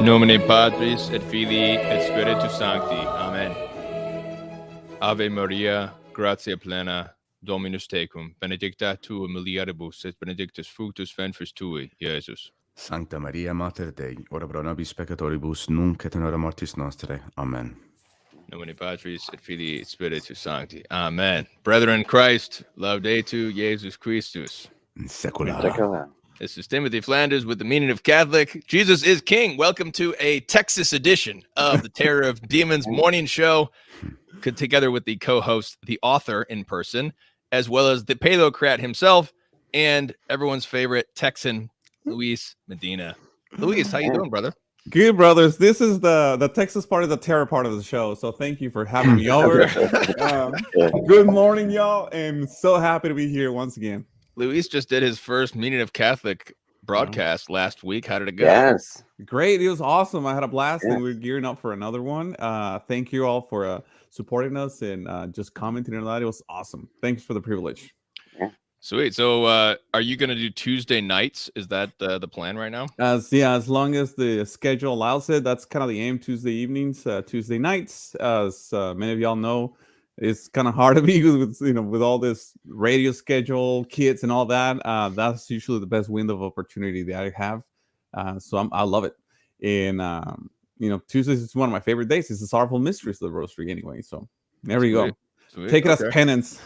In nomine Patris et Filii et Spiritus Sancti. Amen. Ave Maria, gratia plena, Dominus tecum, benedicta tu in mulieribus et benedictus fructus ventris tui, Iesus. Sancta Maria, Mater Dei, ora pro nobis peccatoribus, nunc et in hora mortis nostrae. Amen. In nomine Patris et Filii et Spiritus Sancti. Amen. Brethren in Christ, laudetur Jesus Christus. In secula. This is Timothy Flanders with the meaning of Catholic. Jesus is King. Welcome to a Texas edition of the Terror of Demons morning show, together with the co-host, the author in person, as well as the paleocrat himself and everyone's favorite Texan, Luis Medina. Luis, how you doing, brother? Good, brothers. This is the Texas part of the terror part of the show. So thank you for having me over. Good morning, y'all. I'm so happy to be here once again. Luis just did his first Meaning of Catholic broadcast last week. How did it go? Yes. Great. It was awesome. I had a blast, and we're gearing up for another one. Thank you all for supporting us and just commenting on that. It was awesome. Thanks for the privilege. Sweet. So are you going to do Tuesday nights? Is that the plan right now? As long as the schedule allows it. That's kind of the aim. Tuesday evenings, Tuesday nights. As many of y'all know, it's kind of hard to be with all this radio schedule, kids, and all that. That's usually the best window of opportunity that I have. So I love it. And Tuesdays is one of my favorite days. It's the Sorrowful Mysteries of the Rosary, anyway. So there you go. Sweet. Take it as penance.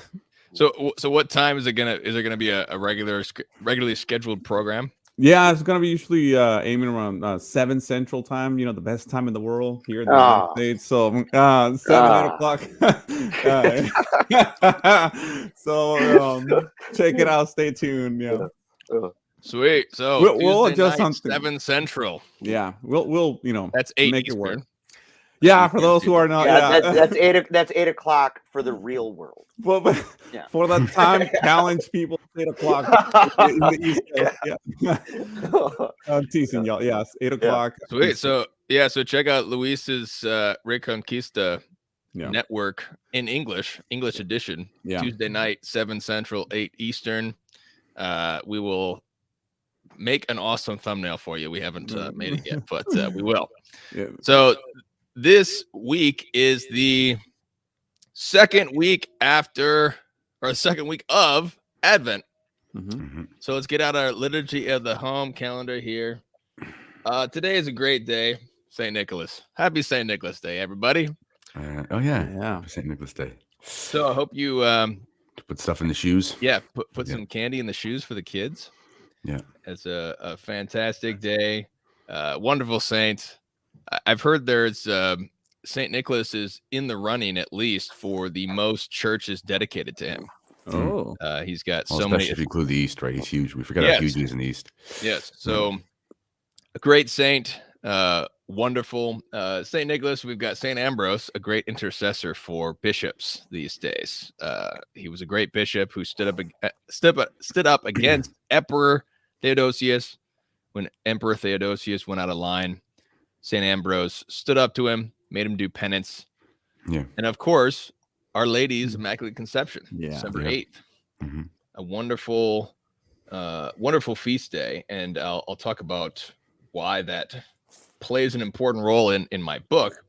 So what time is it gonna be a regularly scheduled program? Yeah, it's gonna be usually aiming around 7 Central Time. The best time in the world here in the United States. So 7, 8 o'clock. So check it out. Stay tuned. Yeah. Sweet. So we'll adjust night, something. 7 Central. Yeah, we'll that's 8 make Eastern. It work. Yeah, for those who are not. Yeah, that's 8 o'clock for the real world. Well, but for the time challenge people, 8 o'clock in the East Coast. Yeah. I'm teasing y'all. Yes, 8 o'clock. Sweet. So check out Luis's Reconquista network in English edition. Yeah. Tuesday night, 7 Central, 8 Eastern. We will make an awesome thumbnail for you. We haven't made it yet, but we will. Yeah. So this week is the second week of Advent. Mm-hmm. So let's get out our liturgy of the home calendar here. Today is a great day, St. Nicholas. Happy St. Nicholas Day, everybody. Yeah. St. Nicholas Day. So I hope you put stuff in the shoes. Yeah, put some candy in the shoes for the kids. Yeah, it's a fantastic day. Wonderful saint. I've heard there's St. Nicholas is in the running at least for the most churches dedicated to him. Oh, he's got so especially many. If you include the East, right? He's huge. We forgot how huge he is in the East. Yes. So a great saint, wonderful. St. Nicholas, we've got St. Ambrose, a great intercessor for bishops these days. He was a great bishop who stood up against Emperor Theodosius. When Emperor Theodosius went out of line, St. Ambrose stood up to him, made him do penance. Yeah. And of course, Our Lady's Immaculate Conception, December 8th. Mm-hmm. A wonderful, wonderful feast day. And I'll talk about why that plays an important role in my book.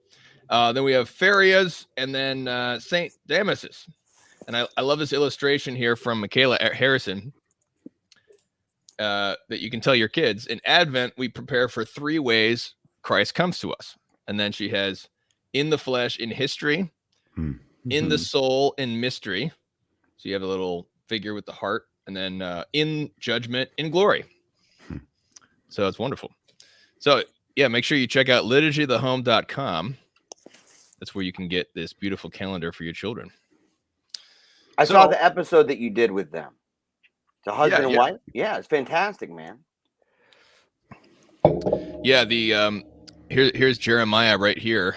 Then we have Ferias and then St. Damasus. And I love this illustration here from Michaela Harrison that you can tell your kids. In Advent, we prepare for 3 ways Christ comes to us. And then she has in the flesh, in history, in the soul, in mystery. So you have a little figure with the heart and then in judgment, in glory. So it's wonderful. So yeah, make sure you check out liturgythehome.com. That's where you can get this beautiful calendar for your children. I saw the episode that you did with them. The husband and wife. Yeah, it's fantastic, man. Yeah, the here's Jeremiah right here.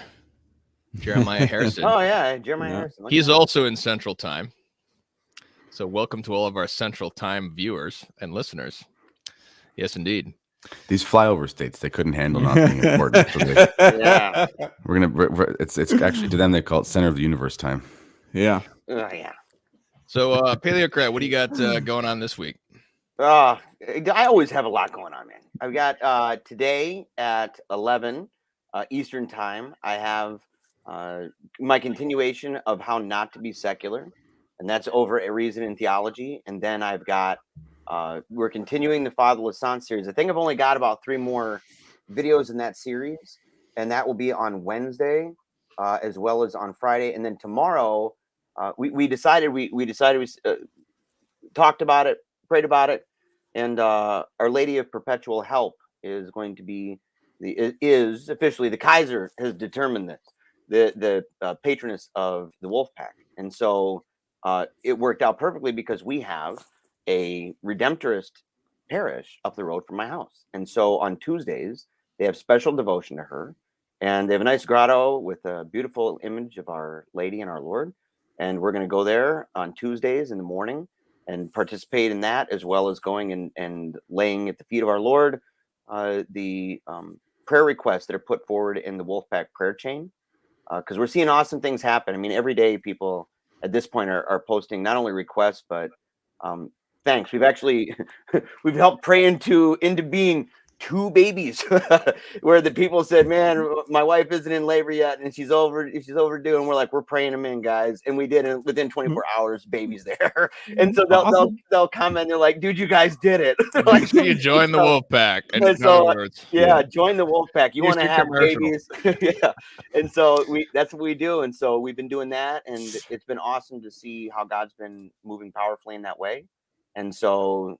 Jeremiah Harrison. Oh yeah, Jeremiah Harrison. He's also in Central Time. So welcome to all of our Central Time viewers and listeners. Yes, indeed. These flyover states, they couldn't handle not being important. So Yeah. It's actually, to them, they call it center of the universe time. Yeah. Yeah. So Paleocrat, what do you got going on this week? I always have a lot going on, man. I've got today at 11 Eastern time, I have my continuation of how not to be secular, and that's over at Reason in Theology. And then I've got we're continuing the Fatherless Son series. I think I've only got about 3 more videos in that series, and that will be on Wednesday as well as on Friday. And then tomorrow, we talked about it, prayed about it, and Our Lady of Perpetual Help is going to be is officially, the Kaiser has determined this, the patroness of the Wolf Pack. And so it worked out perfectly because we have a Redemptorist parish up the road from my house. And so on Tuesdays, they have special devotion to her, and they have a nice grotto with a beautiful image of Our Lady and our Lord. And we're going to go there on Tuesdays in the morning and participate in that, as well as going and laying at the feet of our Lord the prayer requests that are put forward in the Wolfpack prayer chain, because we're seeing awesome things happen. I mean, every day people at this point are posting not only requests, but thanks. We've actually we've helped pray into being 2 babies where the people said, man, my wife isn't in labor yet and she's overdue, and we're like, we're praying them in, guys. And we did, and within 24 hours baby's there. And so they'll comment, they're like, dude, you guys did it. Like, so you join the Wolf Pack. And so, join the Wolf Pack. You want to have babies. Yeah. And so that's what we do. And so we've been doing that, and it's been awesome to see how God's been moving powerfully in that way. And so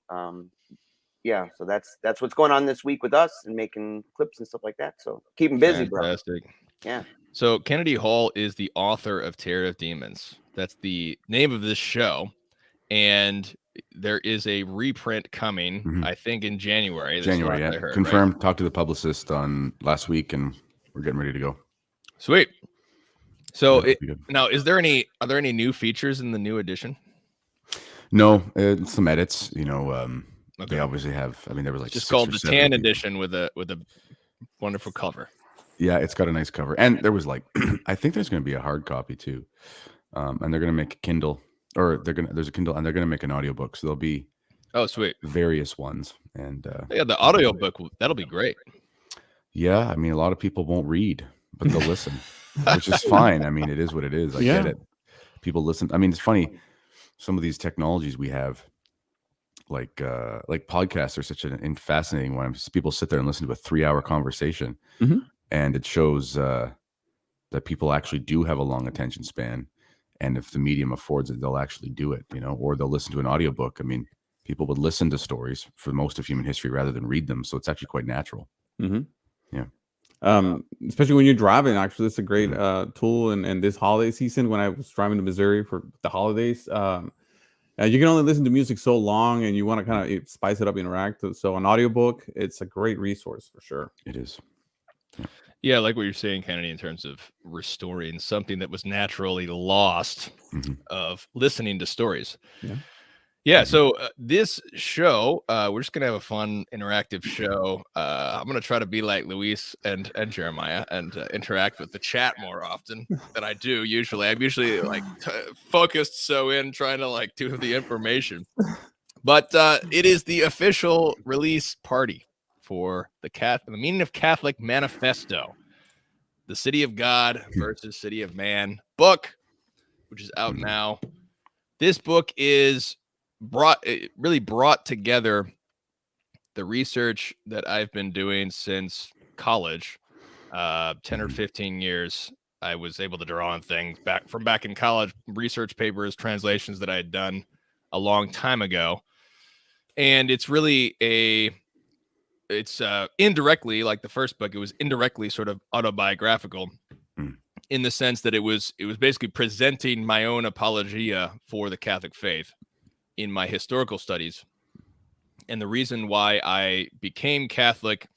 so that's what's going on this week with us, and making clips and stuff like that. So keep them busy, Fantastic. bro. Yeah. So Kennedy Hall is the author of Terror of Demons. That's the name of this show. And there is a reprint coming, I think, in January. January, yeah. Heard, confirmed. Right? Talked to the publicist on last week, and we're getting ready to go. Sweet. So now, are there any new features in the new edition? No, some edits, Okay. They obviously have. I mean, there was like just called the tan edition with a wonderful cover. Yeah, it's got a nice cover, and there was like, I think there's going to be a hard copy too, and they're going to make a Kindle, or there's a Kindle, and they're going to make an audiobook. So there'll be sweet various ones, and the audiobook, that'll be great. Yeah, I mean, a lot of people won't read, but they'll listen, which is fine. I mean, it is what it is. I get it. People listen. I mean, it's funny. Some of these technologies we have. Like podcasts are such a fascinating one. People sit there and listen to a 3-hour conversation, and it shows that people actually do have a long attention span, and if the medium affords it, they'll actually do it, or they'll listen to an audiobook. I mean, people would listen to stories for most of human history rather than read them, so it's actually quite natural. Yeah. Especially when you're driving, actually, it's a great tool. And this holiday season, when I was driving to Missouri for the holidays, you can only listen to music so long, and you want to kind of spice it up, interact. So an audiobook, it's a great resource for sure. It is. Yeah, like what you're saying, Kennedy, in terms of restoring something that was naturally lost, of listening to stories. Yeah. So this show, we're just gonna have a fun, interactive show. I'm gonna try to be like Luis and Jeremiah and interact with the chat more often than I do usually. I'm usually like focused trying to do the information. But it is the official release party for the meaning of Catholic Manifesto, the City of God versus City of Man book, which is out now. This book is brought together the research that I've been doing since college, 10 or 15 years. I was able to draw on things back in college, research papers, translations that I had done a long time ago. And it's really it's indirectly, like the first book, it was indirectly sort of autobiographical in the sense that it was basically presenting my own apologia for the Catholic faith in my historical studies. And the reason why I became Catholic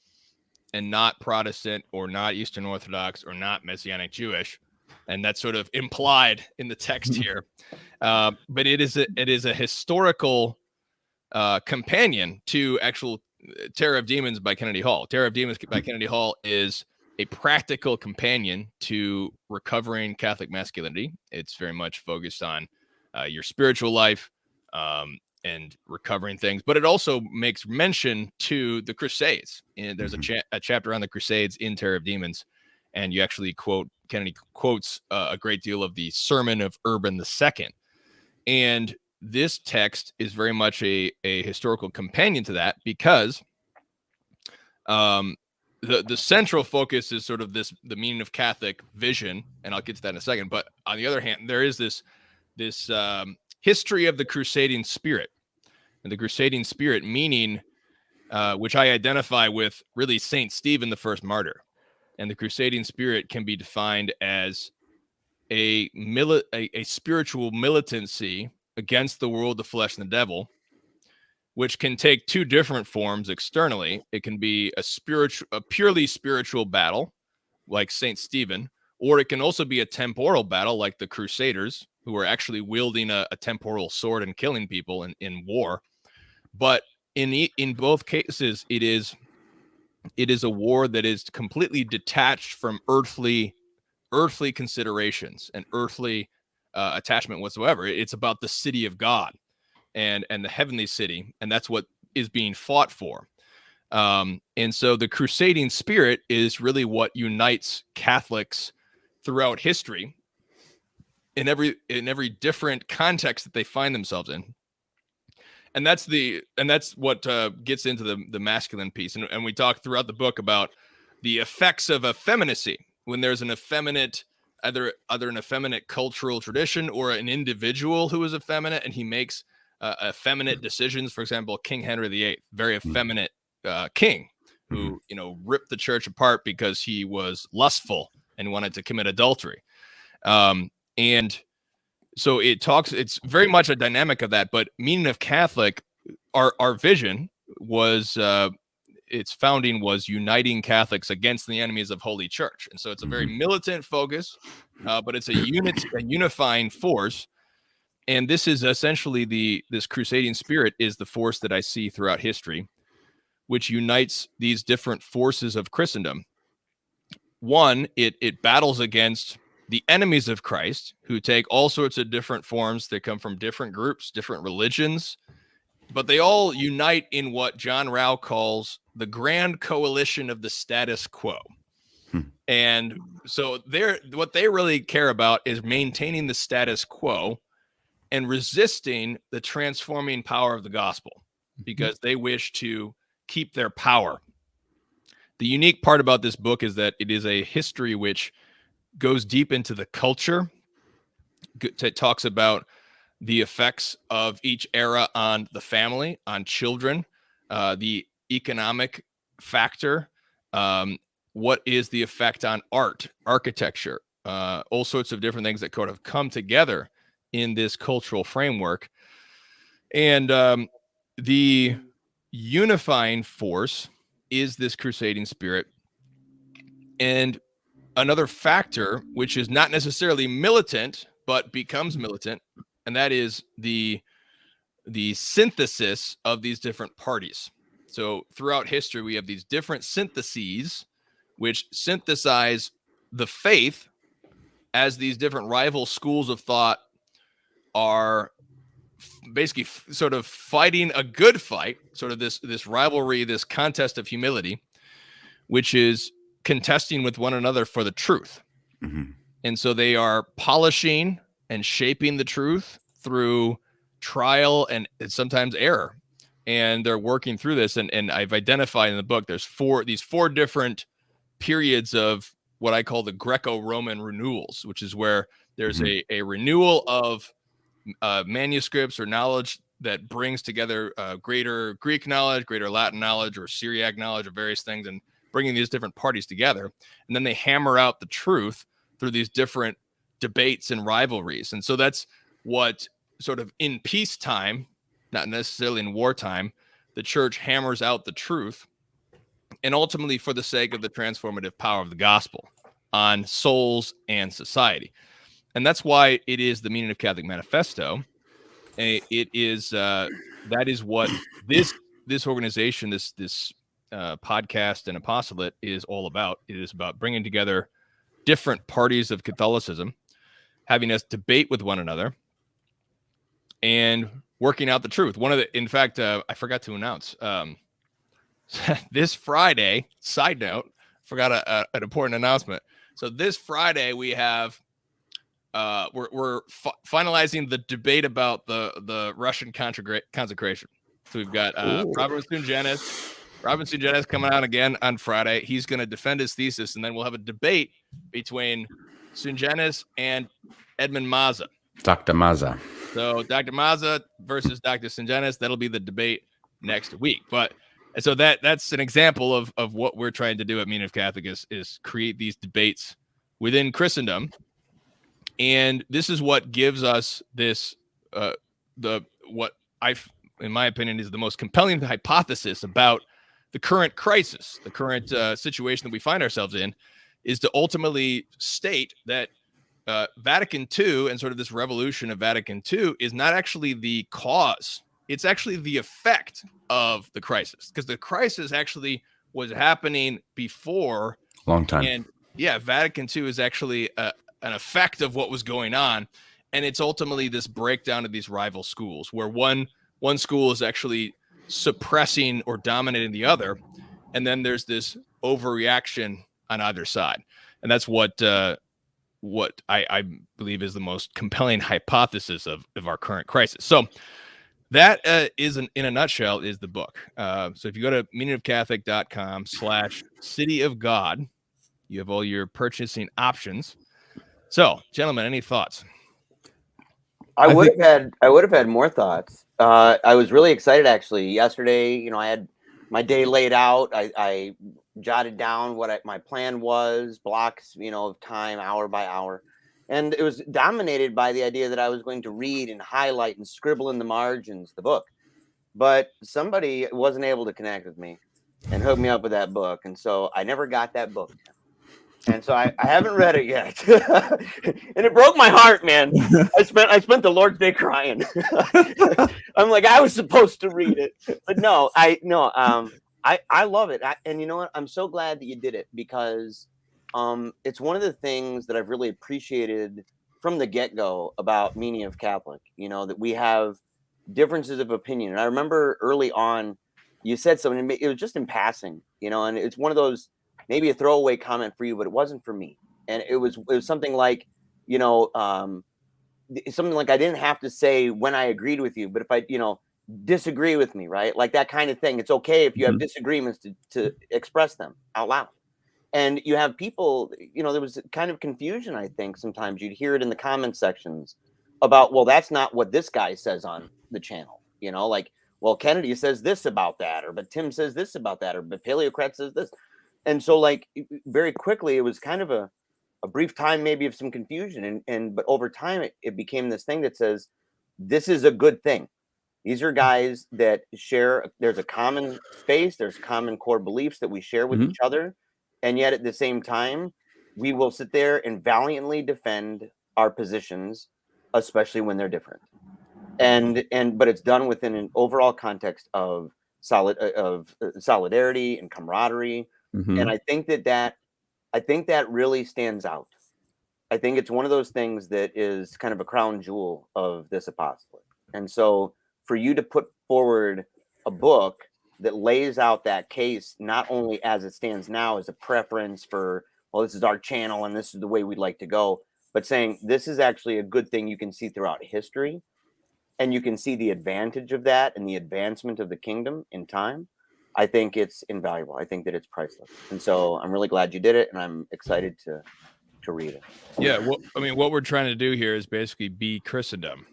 and not Protestant or not Eastern Orthodox or not Messianic Jewish, and that's sort of implied in the text here. But it is a historical companion to actual Terror of Demons by Kennedy Hall. Terror of Demons by Kennedy Hall is a practical companion to recovering Catholic masculinity. It's very much focused on your spiritual life and recovering things, but it also makes mention to the Crusades. And there's a chapter on the Crusades in Terror of Demons, and you actually Kennedy quotes a great deal of the sermon of Urban II. And this text is very much a historical companion to that, because the central focus is sort of the meaning of Catholic vision, and I'll get to that in a second. But on the other hand, there is this history of the crusading spirit, and the crusading spirit meaning, which I identify with really Saint Stephen, the first martyr. And the crusading spirit can be defined as a spiritual militancy against the world, the flesh, and the devil, which can take two different forms externally. It can be a purely spiritual battle, like Saint Stephen, or it can also be a temporal battle, like the Crusaders, who are actually wielding a temporal sword and killing people in war. But in both cases, it is a war that is completely detached from earthly considerations and earthly attachment whatsoever. It's about the city of God and the heavenly city, and that's what is being fought for. And so the crusading spirit is really what unites Catholics throughout history in every different context that they find themselves in. And that's what gets into the masculine piece. And we talk throughout the book about the effects of effeminacy. When there's an effeminate, either an effeminate cultural tradition or an individual who is effeminate, and he makes effeminate decisions. For example, King Henry VIII, very effeminate king, who ripped the church apart because he was lustful and wanted to commit adultery. And so it's very much a dynamic of that. But meaning of Catholic, our vision was, its founding was uniting Catholics against the enemies of Holy Church. And so it's a very militant focus, but it's a unifying force. And this is essentially this crusading spirit is the force that I see throughout history, which unites these different forces of Christendom. One, it battles against the enemies of Christ, who take all sorts of different forms. They come from different groups, different religions, but they all unite in what John Rao calls the grand coalition of the status quo. And so what they really care about is maintaining the status quo and resisting the transforming power of the gospel, because they wish to keep their power. The unique part about this book is that it is a history which goes deep into the culture. It talks about the effects of each era on the family, on children, the economic factor, what is the effect on art, architecture, all sorts of different things that kind of come together in this cultural framework. And the unifying force is this crusading spirit. And another factor, which is not necessarily militant, but becomes militant, and that is the synthesis of these different parties. So throughout history, we have these different syntheses, which synthesize the faith as these different rival schools of thought are basically sort of fighting a good fight, sort of this rivalry, this contest of humility, which is contesting with one another for the truth. And so they are polishing and shaping the truth through trial and sometimes error. And they're working through this. And I've identified in the book, there's these four different periods of what I call the Greco-Roman renewals, which is where there's a renewal of manuscripts or knowledge that brings together greater Greek knowledge, greater Latin knowledge, or Syriac knowledge of various things, and bringing these different parties together. And then they hammer out the truth through these different debates and rivalries. And so that's what sort of in peacetime, not necessarily in wartime, the church hammers out the truth, and ultimately for the sake of the transformative power of the gospel on souls and society. And that's why it is the meaning of Catholic Manifesto. It is that is what this organization, this podcast and apostolate is all about. It is about bringing together different parties of Catholicism, having us debate with one another, and working out the truth. In fact, I forgot to announce this Friday. Side note, forgot an important announcement. So this Friday we have. We're finalizing the debate about the Russian consecration. So we've got Robert Sungenis coming out again on Friday. He's going to defend his thesis, and then we'll have a debate between Sungenis and Edmund Maza. Dr. Maza. So Dr. Maza versus Dr. Sungenis. That'll be the debate next week. And so that's an example of what we're trying to do at Meaning of Catholic is create these debates within Christendom. And this is what gives us this, what in my opinion, is the most compelling hypothesis about the current crisis, the current situation that we find ourselves in, is to ultimately state that Vatican II and sort of this revolution of Vatican II is not actually the cause. It's actually the effect of the crisis, because the crisis actually was happening before. Long time. And yeah, Vatican II is actually an effect of what was going on, and it's ultimately this breakdown of these rival schools where one school is actually suppressing or dominating the other, and then there's this overreaction on either side. And that's what I believe is the most compelling hypothesis of our current crisis. So that is in a nutshell is the book. So if you go to meaningofcatholic.com/City of God, you have all your purchasing options. So, gentlemen, any thoughts? I would have had more thoughts. I was really excited actually. Yesterday, I had my day laid out. I jotted down what my plan was, blocks, of time, hour by hour. And it was dominated by the idea that I was going to read and highlight and scribble in the margins the book. But somebody wasn't able to connect with me and hook me up with that book. And so I never got that book. And so I haven't read it yet. And it broke my heart, man. I spent the Lord's Day crying. I'm like, I was supposed to read it. But no, I love it. And you know what? I'm so glad that you did it, because it's one of the things that I've really appreciated from the get-go about Meaning of Catholic, that we have differences of opinion. And I remember early on, you said something, it was just in passing, and it's one of those, maybe a throwaway comment for you, but it wasn't for me. And it was something like, something like I didn't have to say when I agreed with you, but if I, disagree with me, right? Like that kind of thing. It's okay if you have disagreements to express them out loud. And you have people, there was kind of confusion, I think, sometimes you'd hear it in the comment sections about, well, that's not what this guy says on the channel, like, well, Kennedy says this about that, or but Tim says this about that, or but Paleocrat says this. And so, like, very quickly, it was kind of a brief time, maybe, of some confusion. But over time, it became this thing that says, this is a good thing. These are guys that share, there's a common space, there's common core beliefs that we share with each other. And yet at the same time, we will sit there and valiantly defend our positions, especially when they're different. But it's done within an overall context of solidarity and camaraderie. And I think that really stands out. I think it's one of those things that is kind of a crown jewel of this apostolate. And so for you to put forward a book that lays out that case, not only as it stands now as a preference for, well, this is our channel and this is the way we'd like to go, but saying this is actually a good thing you can see throughout history, and you can see the advantage of that and the advancement of the kingdom in time. I think it's invaluable. I think that it's priceless. And so I'm really glad you did it, and I'm excited to read it. Yeah. Well, I mean, what we're trying to do here is basically be Christendom.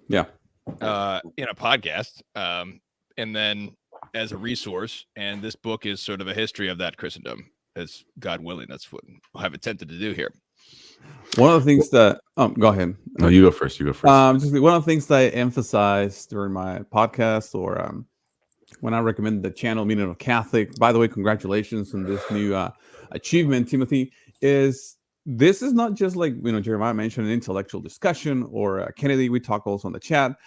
Yeah. in a podcast, and then as a resource. And this book is sort of a history of that Christendom, as God willing. That's what I've attempted to do here. One of the things that go ahead. No, you go first. You go first. Just one of the things that I emphasize during my podcast, or when I recommend the channel Meaning of Catholic. By the way, congratulations on this new achievement, Timothy. This is not just like Jeremiah mentioned, an intellectual discussion, or Kennedy. We talk also on the chat.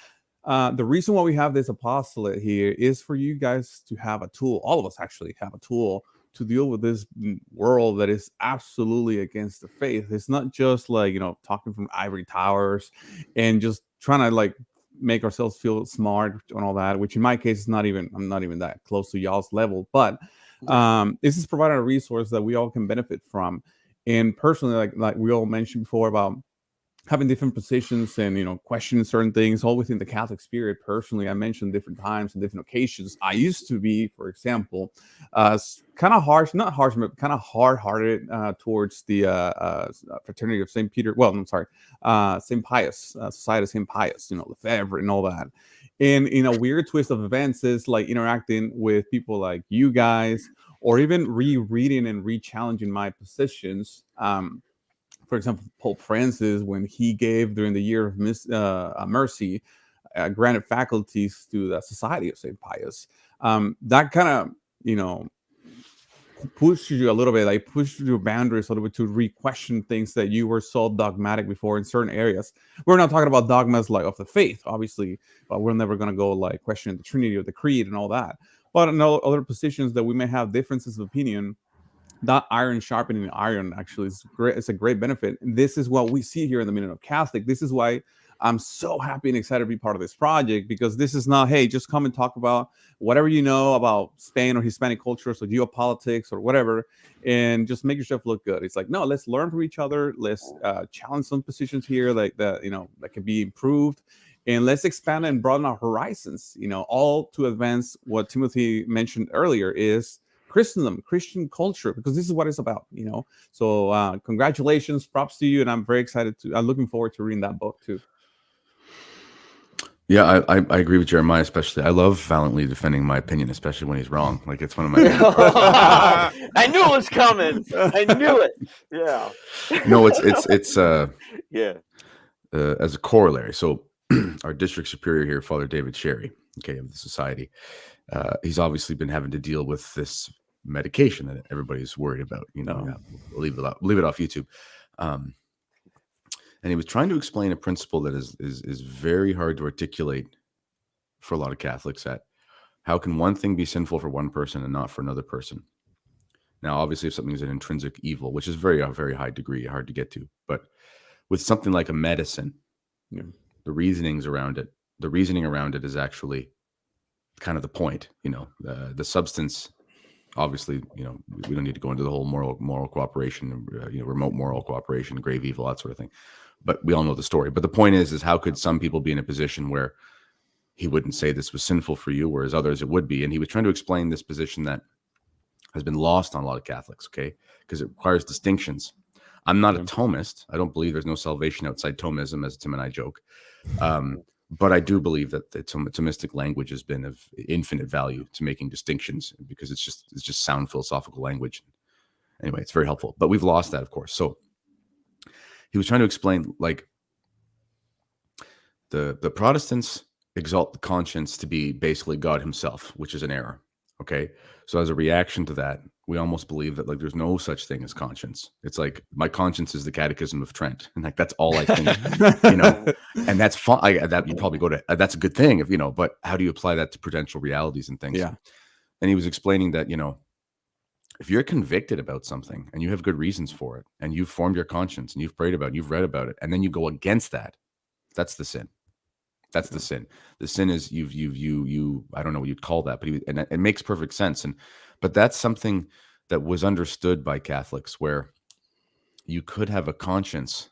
The reason why we have this apostolate here is for you guys to have a tool. All of us actually have a tool to deal with this world that is absolutely against the faith. It's not just like, talking from ivory towers and just trying to like make ourselves feel smart and all that, which in my case I'm not even that close to y'all's level, but this is providing a resource that we all can benefit from. And personally, like we all mentioned before about having different positions and questioning certain things, all within the Catholic spirit. Personally, I mentioned different times and different occasions. I used to be, for example, kind of harsh, not harsh, but kind of hard-hearted towards the fraternity of St. Peter. Well, I'm sorry, St. Pius, Society of St. Pius, Lefebvre and all that. And in a weird twist of events is like interacting with people like you guys, or even rereading and re-challenging my positions. For example, Pope Francis, when he gave during the year of mercy, granted faculties to the Society of St. Pius. That kind of, pushes you a little bit, like pushes your boundaries a little bit to re-question things that you were so dogmatic before in certain areas. We're not talking about dogmas like of the faith, obviously, but we're never going to go like questioning the Trinity or the Creed and all that. But in other positions that we may have differences of opinion, that iron sharpening iron actually is great. It's a great benefit. And this is what we see here in the Meaning of Catholic. This is why I'm so happy and excited to be part of this project, because this is not, hey, just come and talk about whatever you know about Spain or Hispanic cultures or geopolitics or whatever, and just make yourself look good. It's like, no, let's learn from each other. Let's challenge some positions here like that, that can be improved. And let's expand and broaden our horizons, all to advance what Timothy mentioned earlier is Christendom, Christian culture, because this is what it's about, So congratulations, props to you, and I'm very excited I'm looking forward to reading that book too. Yeah, I agree with Jeremiah, especially. I love valiantly defending my opinion, especially when he's wrong. Like, it's one of my I knew it was coming. I knew it. Yeah. No, it's yeah. As a corollary. So our district superior here, Father David Sherry, of the society, he's obviously been having to deal with this medication that everybody's worried about. Leave it off YouTube. And he was trying to explain a principle that is very hard to articulate for a lot of Catholics. That how can one thing be sinful for one person and not for another person? Now, obviously, if something is an intrinsic evil, which is a very high degree, hard to get to, but with something like a medicine, the reasoning around it is actually kind of the point. The substance, obviously, we don't need to go into the whole moral cooperation, remote moral cooperation, grave evil, that sort of thing. But we all know the story. But the point is how could some people be in a position where he wouldn't say this was sinful for you, whereas others it would be? And he was trying to explain this position that has been lost on a lot of Catholics, because it requires distinctions. I'm not a Thomist. I don't believe there's no salvation outside Thomism, as Tim and I joke. But I do believe that the Thomistic language has been of infinite value to making distinctions, because it's just sound philosophical language. Anyway, it's very helpful. But we've lost that, of course. So he was trying to explain, like, the Protestants exalt the conscience to be basically God himself, which is an error. Okay. So as a reaction to that, we almost believe that, like, there's no such thing as conscience. It's like, my conscience is the Catechism of Trent, and like that's all I think, and that's fine. That you probably go to. That's a good thing, but how do you apply that to prudential realities and things? Yeah. And he was explaining that, if you're convicted about something and you have good reasons for it, and you've formed your conscience and you've prayed about it, you've read about it, and then you go against that, that's the sin. That's the sin. The sin is you. I don't know what you'd call that, but and it makes perfect sense. But that's something that was understood by Catholics, where you could have a conscience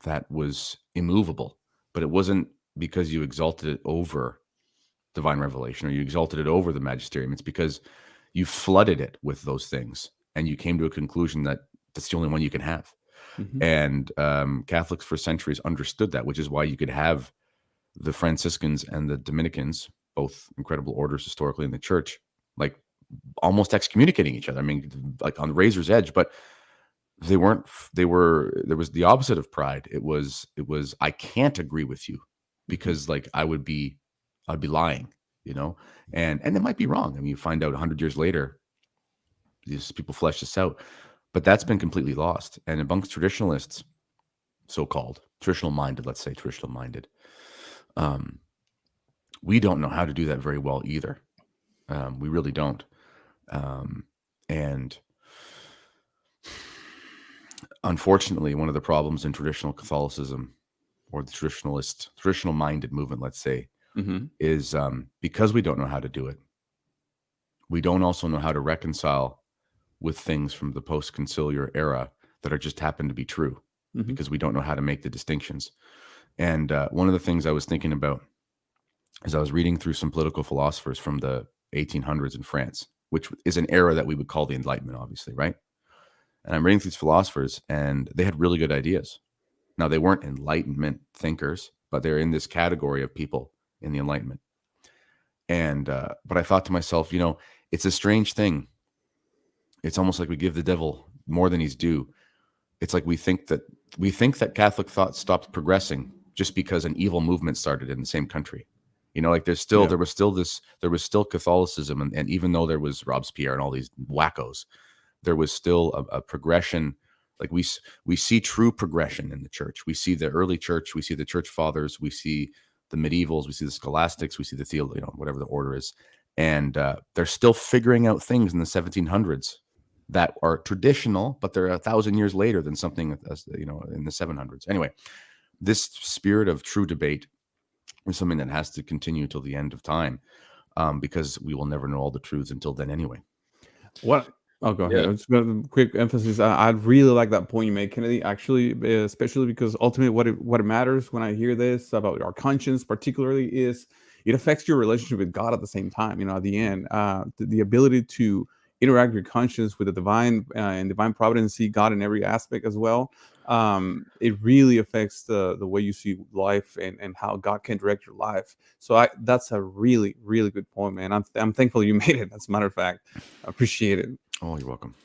that was immovable, but it wasn't because you exalted it over divine revelation or you exalted it over the magisterium. It's because you flooded it with those things and you came to a conclusion that that's the only one you can have. Mm-hmm. And Catholics for centuries understood that, which is why you could have the Franciscans and the Dominicans, both incredible orders historically in the church, like almost excommunicating each other. I mean, like on the razor's edge, but there was the opposite of pride. It was, I can't agree with you because like I'd be lying, you know, and it might be wrong. I mean, you find out 100 years later, these people flesh this out, but that's been completely lost. And amongst traditionalists, so-called traditional minded, we don't know how to do that very well either. We really don't. And unfortunately, one of the problems in traditional Catholicism, or the traditional minded movement, let's say, is because we don't know how to do it, we don't also know how to reconcile with things from the post-conciliar era that are just happen to be true, because we don't know how to make the distinctions. And one of the things I was thinking about is I was reading through some political philosophers from the 1800s in France, which is an era that we would call the Enlightenment, obviously, right? And I'm reading through these philosophers, and they had really good ideas. Now, they weren't Enlightenment thinkers, but they're in this category of people in the Enlightenment. And but I thought to myself, you know, it's a strange thing. It's almost like we give the devil more than he's due. It's like we think that Catholic thought stopped progressing just because an evil movement started in the same country. You know, like there was still Catholicism, and even though there was Robespierre and all these wackos, there was still a progression. Like we see true progression in the church. We see the early church, we see the church fathers, we see the medievals, we see the scholastics, we see the whatever the order is, and they're still figuring out things in the 1700s that are traditional, but they're 1,000 years later than something, you know, in the 700s. Anyway, this spirit of true debate is something that has to continue till the end of time, because we will never know all the truths until then anyway. What? Oh, go ahead. Just a quick emphasis. I really like that point you made, Kennedy, actually, especially because ultimately what it matters when I hear this about our conscience particularly is it affects your relationship with God at the same time. You know, at the end, the ability to interact your conscience with the divine and divine providence, see God in every aspect as well. It really affects the way you see life and how God can direct your life. So that's a really, really good point, man. I'm thankful you made it. As a matter of fact, I appreciate it. Oh, you're welcome.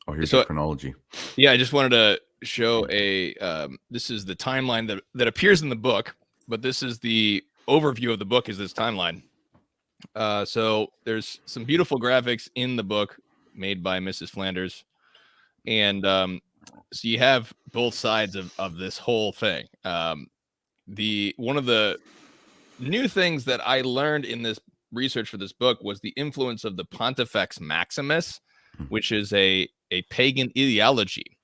Oh, here's your chronology. Yeah, I just wanted to show this is the timeline that appears in the book, but this is the overview of the book, is this timeline. So there's some beautiful graphics in the book made by Mrs. Flanders. And so you have both sides of this whole thing. One of the new things that I learned in this research for this book was the influence of the Pontifex Maximus, which is a pagan ideology.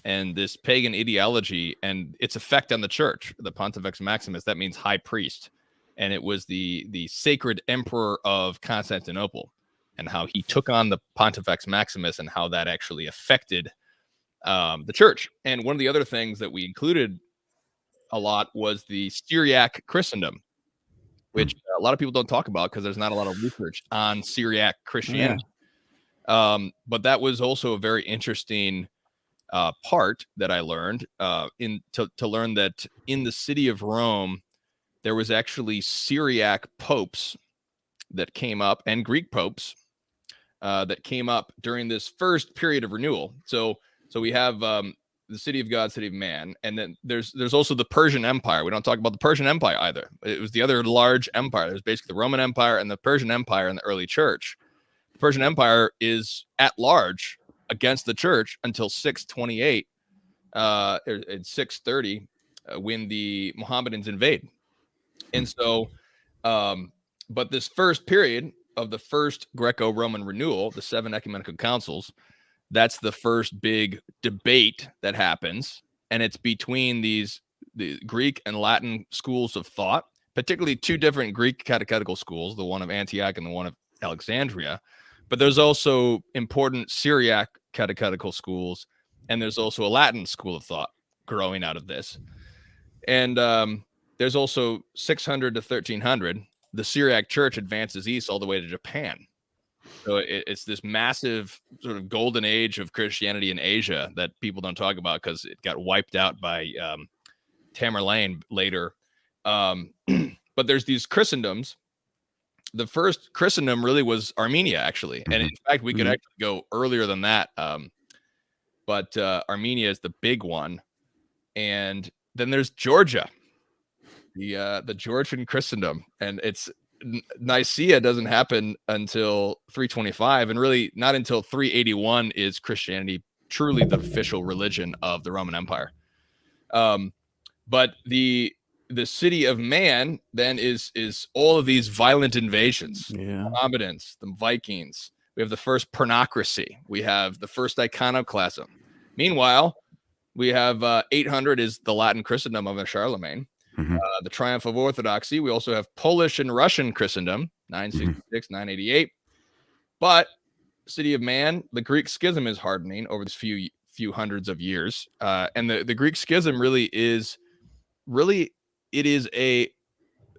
And this pagan ideology and its effect on the church, the Pontifex Maximus, that means high priest. And it was the sacred emperor of Constantinople, and how he took on the Pontifex Maximus and how that actually affected the church. And one of the other things that we included a lot was the Syriac Christendom, which a lot of people don't talk about because there's not a lot of research on Syriac Christianity. But that was also a very interesting part that I learned to learn that in the city of Rome, there was actually Syriac popes that came up, and Greek popes that came up during this first period of renewal. So we have the city of God, city of man, and then there's also the Persian Empire. We don't talk about the Persian Empire either. It was the other large empire. There's basically the Roman Empire and the Persian Empire in the early church. The Persian Empire is at large against the church until 628 and 630 when the Mohammedans invade. And so, but this first period of the first Greco-Roman renewal, the 7 ecumenical councils, that's the first big debate that happens. And it's between the Greek and Latin schools of thought, particularly 2 different Greek catechetical schools, the one of Antioch and the one of Alexandria. But there's also important Syriac catechetical schools, and there's also a Latin school of thought growing out of this. And there's also 600 to 1300. The Syriac church advances east all the way to Japan. So it's this massive sort of golden age of Christianity in Asia that people don't talk about because it got wiped out by Tamerlane later But there's these Christendoms. The first Christendom really was Armenia, actually. And in fact, we could actually go earlier than that. But Armenia is the big one. And then there's Georgia, the Georgian Christendom. And it's Nicaea doesn't happen until 325. And really not until 381 is Christianity truly the official religion of the Roman Empire. But the city of Man then is all of these violent invasions. Mohammedans, the Vikings. We have the first pornocracy. We have the first iconoclasm. Meanwhile, we have 800 is the Latin Christendom of Charlemagne. The triumph of Orthodoxy. We also have Polish and Russian Christendom, 966, 988. But city of Man, the Greek schism is hardening over this few hundreds of years. And the Greek schism really is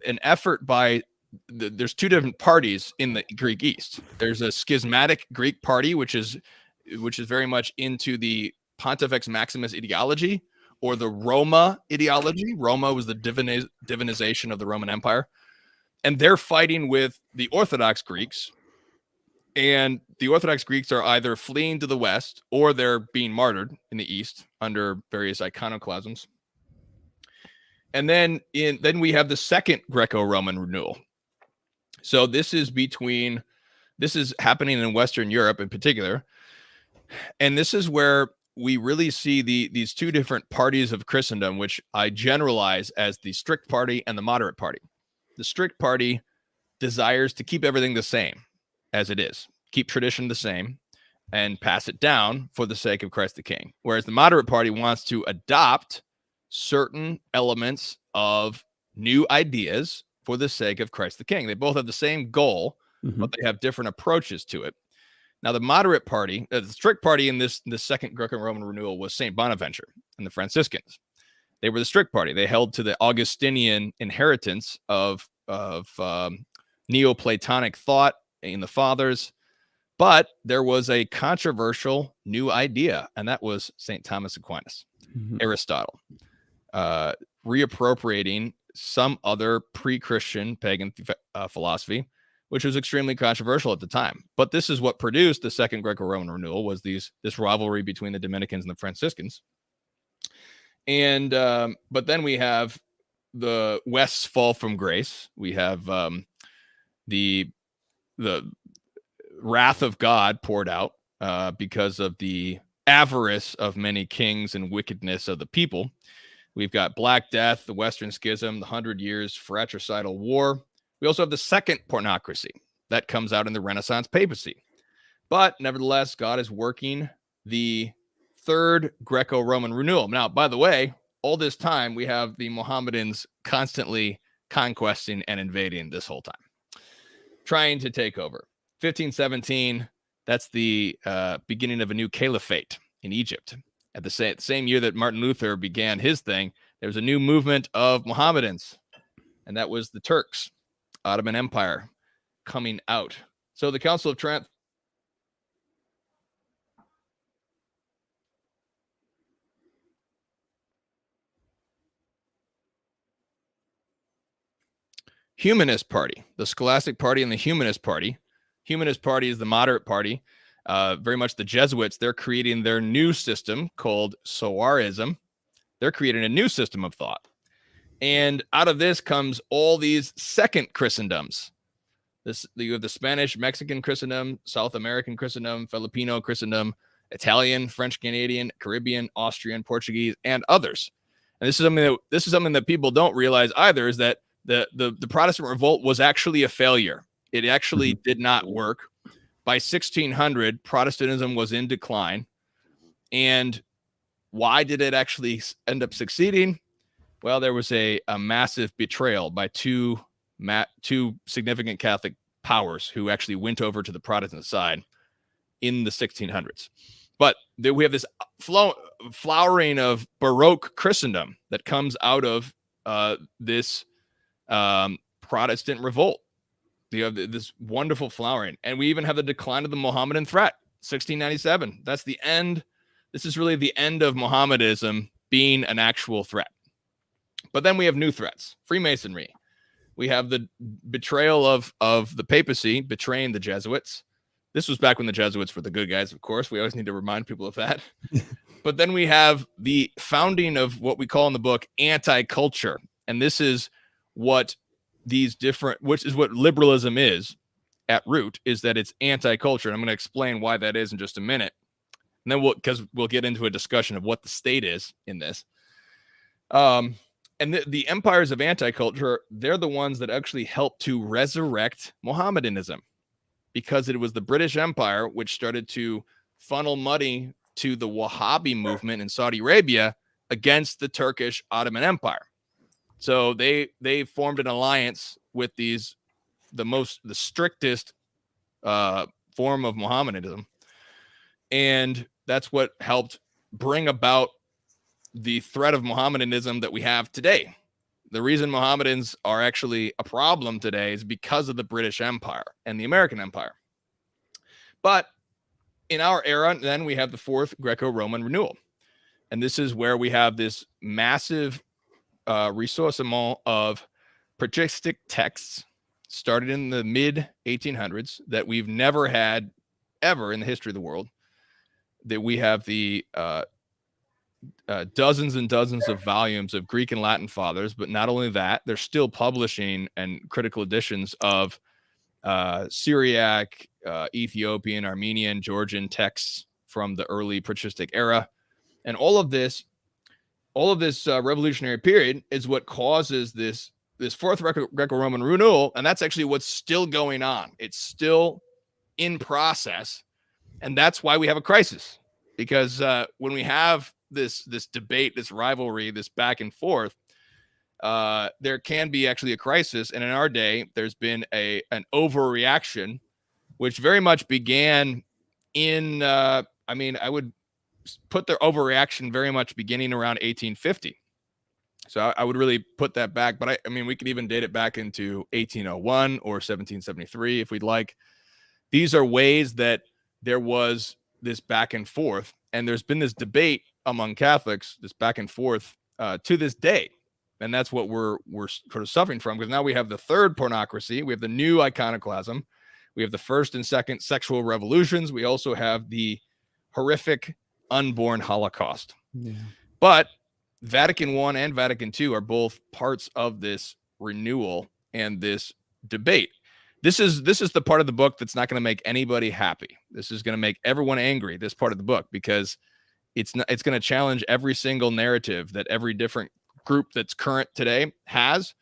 an effort by there's two different parties in the Greek East. There's a schismatic Greek party, which is very much into the Pontifex Maximus ideology, or the Roma ideology. Roma was the divinization of the Roman Empire. And they're fighting with the Orthodox Greeks. And the Orthodox Greeks are either fleeing to the West or they're being martyred in the East under various iconoclasms. And then we have the second Greco-Roman renewal. So this is happening in Western Europe in particular. And this is where we really see these two different parties of Christendom, which I generalize as the strict party and the moderate party. The strict party desires to keep everything the same as it is, keep tradition the same, and pass it down for the sake of Christ the King. Whereas the moderate party wants to adopt certain elements of new ideas for the sake of Christ the King. They both have the same goal, but they have different approaches to it. Now, the moderate party, the strict party in this second Greco-Roman renewal was St. Bonaventure and the Franciscans. They were the strict party. They held to the Augustinian inheritance of Neoplatonic thought in the fathers. But there was a controversial new idea, and that was St. Thomas Aquinas, Aristotle, reappropriating some other pre-Christian pagan philosophy, which was extremely controversial at the time. But this is what produced the second Greco-Roman renewal, was this rivalry between the Dominicans and the Franciscans. And but then we have the West's fall from grace. We have the wrath of God poured out because of the avarice of many kings and wickedness of the people. We've got Black Death, the Western Schism, the 100 Years fratricidal war. We also have the second pornocracy that comes out in the Renaissance papacy. But nevertheless, God is working the third Greco-Roman renewal. Now, by the way, all this time, we have the Mohammedans constantly conquesting and invading this whole time, trying to take over. 1517, that's the beginning of a new caliphate in Egypt. At the same year that Martin Luther began his thing, there was a new movement of Mohammedans, and that was the Turks, Ottoman Empire, coming out. So the Council of Trent. Humanist Party, the Scholastic Party and the Humanist Party. Humanist Party is the moderate party. Very much the Jesuits, they're creating their new system called Soarism. They're creating a new system of thought. And out of this comes all these second Christendoms. You have the Spanish, Mexican Christendom, South American Christendom, Filipino Christendom, Italian, French, Canadian, Caribbean, Austrian, Portuguese, and others. And this is something that people don't realize either, is that the Protestant revolt was actually a failure. It actually did not work. By 1600, Protestantism was in decline. And why did it actually end up succeeding? Well, there was a massive betrayal by two significant Catholic powers who actually went over to the Protestant side in the 1600s. But we have this flowering of Baroque Christendom that comes out of this Protestant revolt. You have this wonderful flowering. And we even have the decline of the Mohammedan threat, 1697. That's the end. This is really the end of Mohammedanism being an actual threat. But then we have new threats, Freemasonry. We have the betrayal of the papacy betraying the Jesuits. This was back when the Jesuits were the good guys, of course. We always need to remind people of that. But then we have the founding of what we call in the book anti-culture. And this is what which is what liberalism is at root, is that it's anti-culture. And I'm going to explain why that is in just a minute. And then we'll get into a discussion of what the state is in this. And the empires of anti-culture, they're the ones that actually helped to resurrect Mohammedanism, because it was the British Empire which started to funnel money to the Wahhabi movement in Saudi Arabia against the Turkish Ottoman Empire. So they formed an alliance with the strictest form of Mohammedanism, and that's what helped bring about the threat of Mohammedanism that we have today. The reason Mohammedans are actually a problem today is because of the British Empire and the American Empire. But in our era, then we have the Fourth Greco-Roman Renewal. And this is where we have this massive ressourcement of patristic texts started in the mid 1800s that we've never had ever in the history of the world. That we have the dozens and dozens of volumes of Greek and Latin fathers, but not only that, they're still publishing and critical editions of Syriac, Ethiopian, Armenian, Georgian texts from the early patristic era. And all of this revolutionary period is what causes this Fourth Greco-Roman Renewal, and that's actually what's still going on. It's still in process, and that's why we have a crisis. Because when we have this debate, this rivalry, this back and forth, there can be actually a crisis. And in our day, there's been an overreaction, which very much began in, I would put the overreaction very much beginning around 1850. So I would really put that back. But we could even date it back into 1801 or 1773 if we'd like. These are ways that there was this back and forth, and there's been this debate among Catholics, this back and forth to this day. And that's what we're sort of suffering from, because now we have the third pornocracy, we have the new iconoclasm, we have the first and second sexual revolutions, we also have the horrific unborn Holocaust. Yeah. But Vatican I and Vatican II are both parts of this renewal and this debate. This is the part of the book that's not going to make anybody happy. This is going to make everyone angry, this part of the book, because it's going to challenge every single narrative that every different group that's current today has,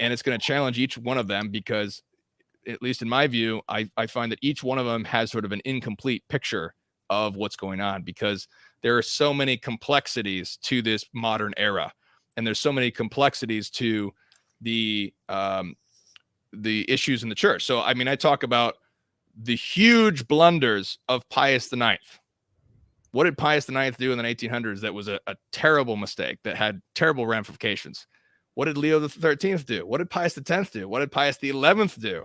and it's going to challenge each one of them, because at least in my view, I find that each one of them has sort of an incomplete picture of what's going on, because there are so many complexities to this modern era, and there's so many complexities to the issues in the church. So, I talk about the huge blunders of Pius IX. What did Pius IX do in the 1800s that was a terrible mistake that had terrible ramifications? What did Leo XIII do? What did Pius X do? What did Pius XI do?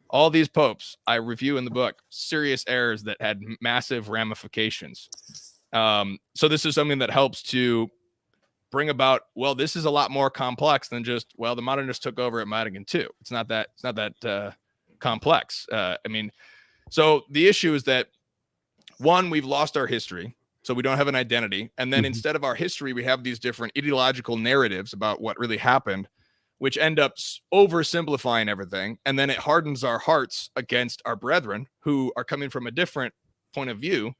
All these popes I review in the book, serious errors that had massive ramifications. So this is something that helps to bring about, well, this is a lot more complex than just, well, the modernists took over at Vatican II. It's not that complex. So the issue is that, one, we've lost our history, so we don't have an identity. And then instead of our history, we have these different ideological narratives about what really happened, which end up oversimplifying everything. And then it hardens our hearts against our brethren who are coming from a different point of view.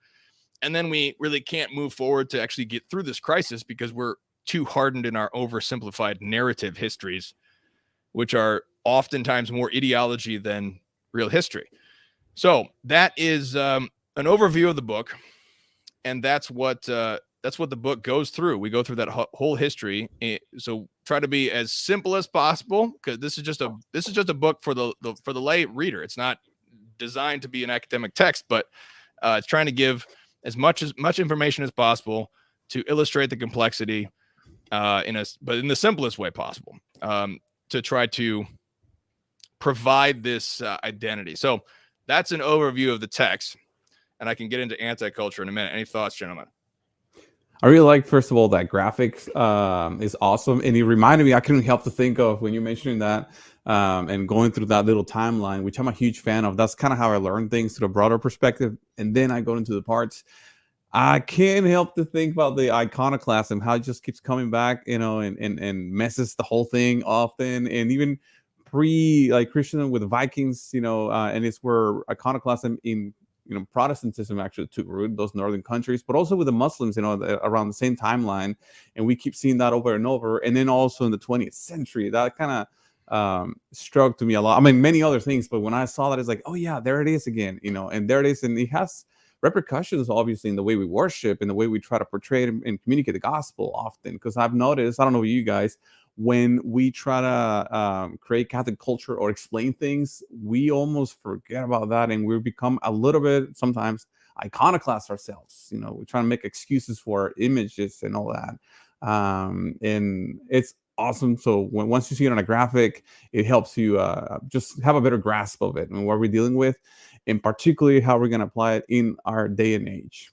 And then we really can't move forward to actually get through this crisis because we're too hardened in our oversimplified narrative histories, which are oftentimes more ideology than real history. So that is an overview of the book, and that's what the book goes through. We go through that whole history. So try to be as simple as possible, because this is just a book for the lay reader. It's not designed to be an academic text, but it's trying to give as much information as possible to illustrate the complexity but in the simplest way possible, to try to provide this identity. So that's an overview of the text, and I can get into anti-culture in a minute. Any thoughts, gentlemen? I really like, first of all, that graphics is awesome. And it reminded me, I couldn't help to think of when you're mentioning that and going through that little timeline, which I'm a huge fan of. That's kind of how I learn things through a broader perspective. And then I go into the parts. I can't help to think about the iconoclasm, how it just keeps coming back, and messes the whole thing often. And even like Christian with the Vikings, and it's where iconoclasm in Protestantism actually took root in those northern countries, but also with the Muslims, around the same timeline. And we keep seeing that over and over. And then also in the 20th century, that kind of struck to me a lot. I mean, many other things, but when I saw that, it's like, oh yeah, there it is again, and there it is. And it has repercussions, obviously, in the way we worship and the way we try to portray and communicate the gospel often. Because I've noticed, I don't know you guys, when we try to create Catholic culture or explain things, we almost forget about that, and we become a little bit sometimes iconoclast ourselves. We try to make excuses for our images and all that, and it's awesome. So once you see it on a graphic, it helps you just have a better grasp of it and what we're dealing with, and particularly how we're going to apply it in our day and age.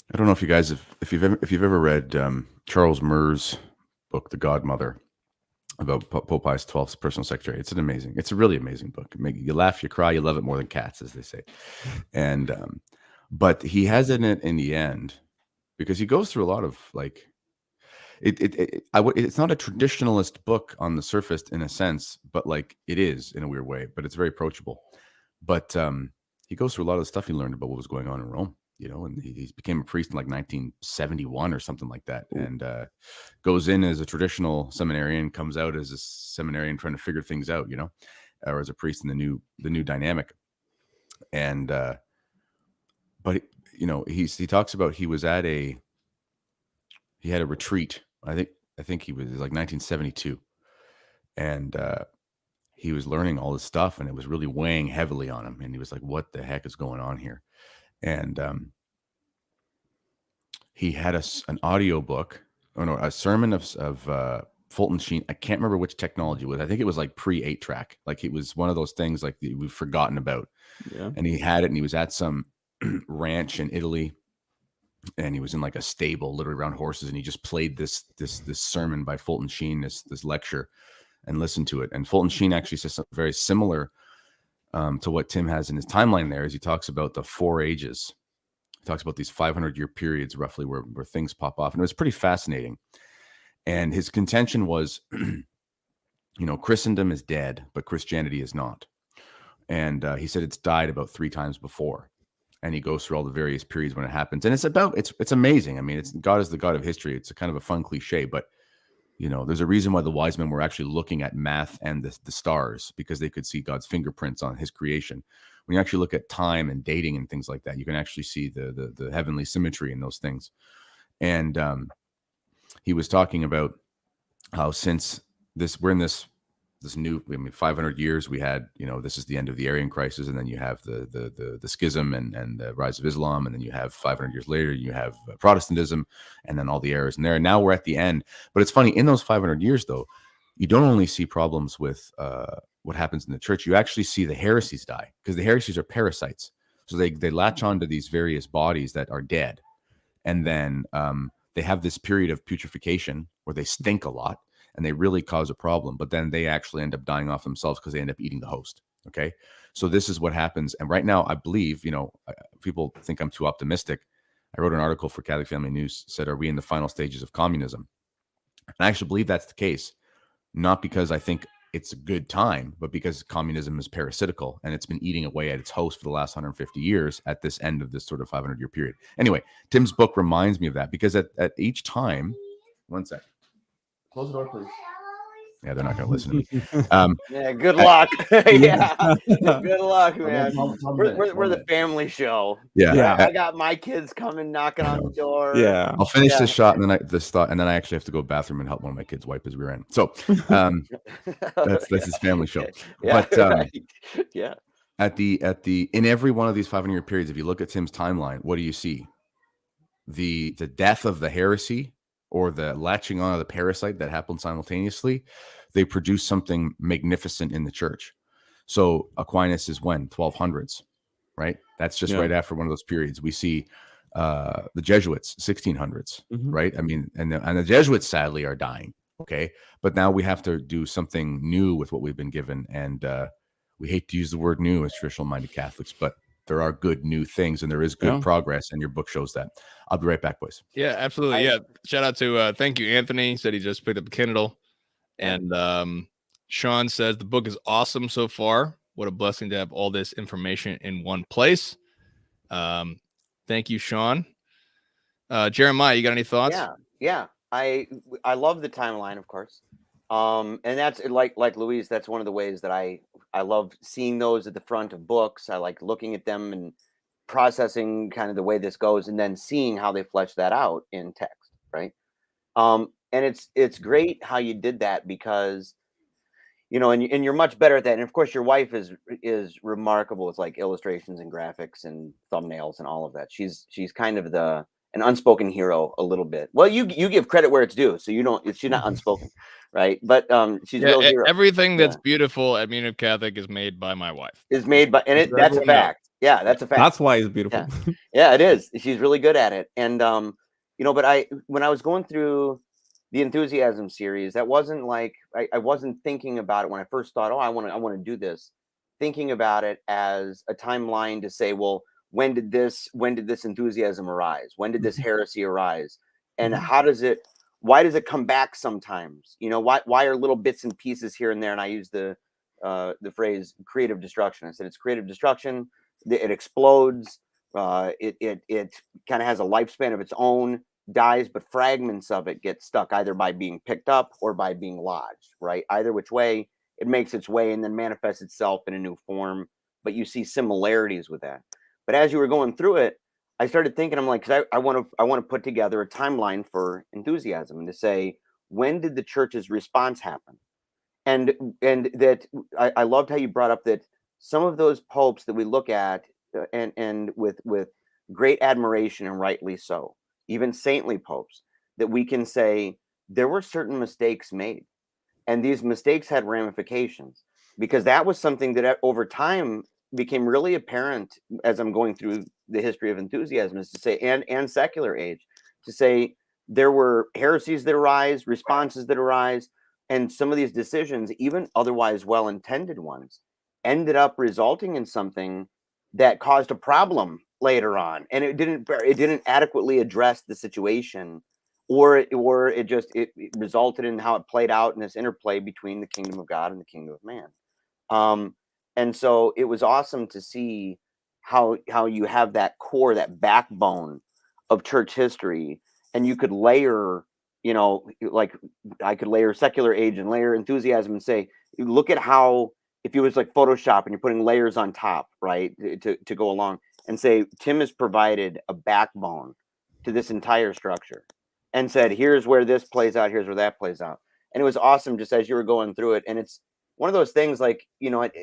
I don't know if you guys if you've ever read Charles Murr's book, The Godmother, about Pope Pius XII's personal secretary. It's a really amazing book. You laugh, you cry, you love it more than cats, as they say. And but he has in it in the end, because he goes through a lot of like it's not a traditionalist book on the surface in a sense, but like it is in a weird way, but it's very approachable. But he goes through a lot of the stuff he learned about what was going on in Rome, and he became a priest in like 1971 or something like that. Ooh. And goes in as a traditional seminarian, comes out as a seminarian trying to figure things out, or as a priest in the new dynamic. And but he talks about he had a retreat. I think he was like 1972, and he was learning all this stuff, and it was really weighing heavily on him. And he was like, "What the heck is going on here?" And he had an audio book, a sermon of Fulton Sheen. I can't remember which technology it was. I think it was like pre 8-track. Like it was one of those things like we've forgotten about. Yeah. And he had it, and he was at some ranch in Italy, and he was in like a stable, literally around horses, and he just played this sermon by Fulton Sheen, this lecture, and listened to it. And Fulton Sheen actually says something very similar to what Tim has in his timeline there, as he talks about the 4 ages. He talks about these 500-year periods roughly where things pop off. And it was pretty fascinating. And his contention was, Christendom is dead, but Christianity is not. And he said it's died about 3 times before. And he goes through all the various periods when it happens. And it's amazing. I mean, God is the God of history. It's a kind of a fun cliche, but there's a reason why the wise men were actually looking at math and the stars, because they could see God's fingerprints on his creation. When you actually look at time and dating and things like that, you can actually see the heavenly symmetry in those things. And he was talking about how since we're in this new 500 years, we had this is the end of the Arian crisis, and then you have the schism and the rise of Islam, and then you have 500 years later you have Protestantism, and then all the errors in there. And now we're at the end. But it's funny, in those 500 years though, you don't only see problems with what happens in the church, you actually see the heresies die, because the heresies are parasites. So they latch onto these various bodies that are dead, and then they have this period of putrefaction where they stink a lot, and they really cause a problem, but then they actually end up dying off themselves because they end up eating the host. Okay. So this is what happens. And right now, I believe, people think I'm too optimistic. I wrote an article for Catholic Family News, said, are we in the final stages of communism? And I actually believe that's the case, not because I think it's a good time, but because communism is parasitical, and it's been eating away at its host for the last 150 years at this end of this sort of 500-year period. Anyway, Tim's book reminds me of that, because at each time, one sec. Close the door, please. Yeah, they're not going to listen to me. Yeah, good luck. Yeah, good luck, man. We're the family show. Yeah. I got my kids coming knocking on the door. Yeah, I'll finish this shot, and then I actually have to go to the bathroom and help one of my kids wipe his rear end. So that's his family show. Yeah, but right. Yeah, in every one of these 500-year periods, if you look at Tim's timeline, what do you see? The death of the heresy, or the latching on of the parasite that happened simultaneously. They produce something magnificent in the church. So Aquinas is when? 1200s. right? That's just right after one of those periods. We see the Jesuits, 1600s, right? I mean, and the Jesuits sadly are dying. Okay, but now we have to do something new with what we've been given, and we hate to use the word new as traditional-minded Catholics, but there are good new things, and there is good progress, and your book shows that. I'll be right back, boys. Yeah, absolutely. Shout out to thank you, Anthony. He said he just picked up a Kindle, and Sean says the book is awesome so far. What a blessing to have all this information in one place. Thank you, Sean. Jeremiah, you got any thoughts? Yeah. I love the timeline, of course. And that's like Louise, that's one of the ways that I love seeing those at the front of books. I like looking at them and processing kind of the way this goes, and then seeing how they flesh that out in text, right? And it's great how you did that, because and you're much better at that. And of course, your wife is remarkable with like illustrations and graphics and thumbnails and all of that. She's kind of an unspoken hero a little bit. Well, you give credit where it's due, so she's not unspoken, right? But she's a real hero. Everything that's beautiful at Munich Catholic is made by my wife. Is made by, and that's a fact. Yeah, that's a fact. That's why it's beautiful. Yeah, it is. She's really good at it. And but when I was going through the Enthusiasm series, that wasn't like I wasn't thinking about it when I first thought, I want to do this, thinking about it as a timeline to say, well, when did this enthusiasm arise? When did this heresy arise? And why does it come back sometimes? Why are little bits and pieces here and there? And I use the phrase creative destruction. I said it's creative destruction. It explodes. It kind of has a lifespan of its own, dies, but fragments of it get stuck either by being picked up or by being lodged, right? Either which way, it makes its way and then manifests itself in a new form. But you see similarities with that. But as you were going through it, I started thinking, I'm like, because I want to put together a timeline for enthusiasm and to say, when did the church's response happen? And that I loved how you brought up that some of those popes that we look at and with great admiration, and rightly so, even saintly popes, that we can say there were certain mistakes made, and these mistakes had ramifications, because that was something that over time became really apparent as I'm going through the history of enthusiasm, is to say, and secular age, to say there were heresies that arise, responses that arise, and some of these decisions, even otherwise well-intended ones, ended up resulting in something that caused a problem later on, and it didn't adequately address the situation, or it resulted in how it played out in this interplay between the kingdom of God and the kingdom of man. And so it was awesome to see how you have that core, that backbone of church history, and you could layer, like I could layer secular age and layer enthusiasm and say, look at how, if it was like Photoshop and you're putting layers on top, right, to go along, and say, Tim has provided a backbone to this entire structure and said, here's where this plays out, here's where that plays out. And it was awesome just as you were going through it. And it's one of those things, like,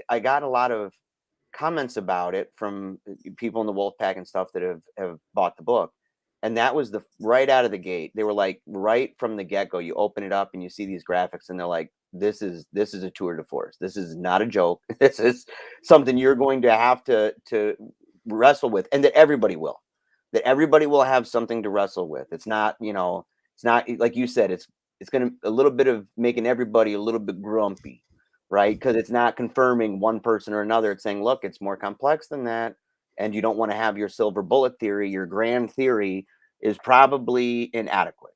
I got a lot of comments about it from people in the Wolfpack and stuff that have bought the book. And that was right out of the gate. They were like, right from the get-go, you open it up and you see these graphics and they're like, this is a tour de force. This is not a joke. This is something you're going to have to wrestle with, and that everybody will have something to wrestle with. It's not, it's not like you said, it's going to a little bit of making everybody a little bit grumpy, right? Because it's not confirming one person or another. It's saying, look, it's more complex than that. And you don't want to have your silver bullet theory, your grand theory is probably inadequate.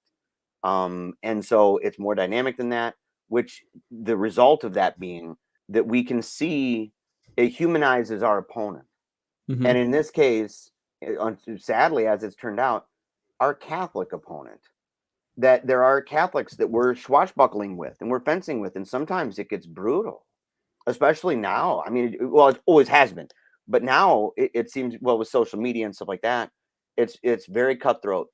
And so it's more dynamic than that, which the result of that being that we can see it humanizes our opponent. Mm-hmm. And in this case, sadly, as it's turned out, our Catholic opponent, that there are Catholics that we're swashbuckling with and we're fencing with. And sometimes it gets brutal, especially now. I mean, it always has been. But now it seems, with social media and stuff like that, it's very cutthroat,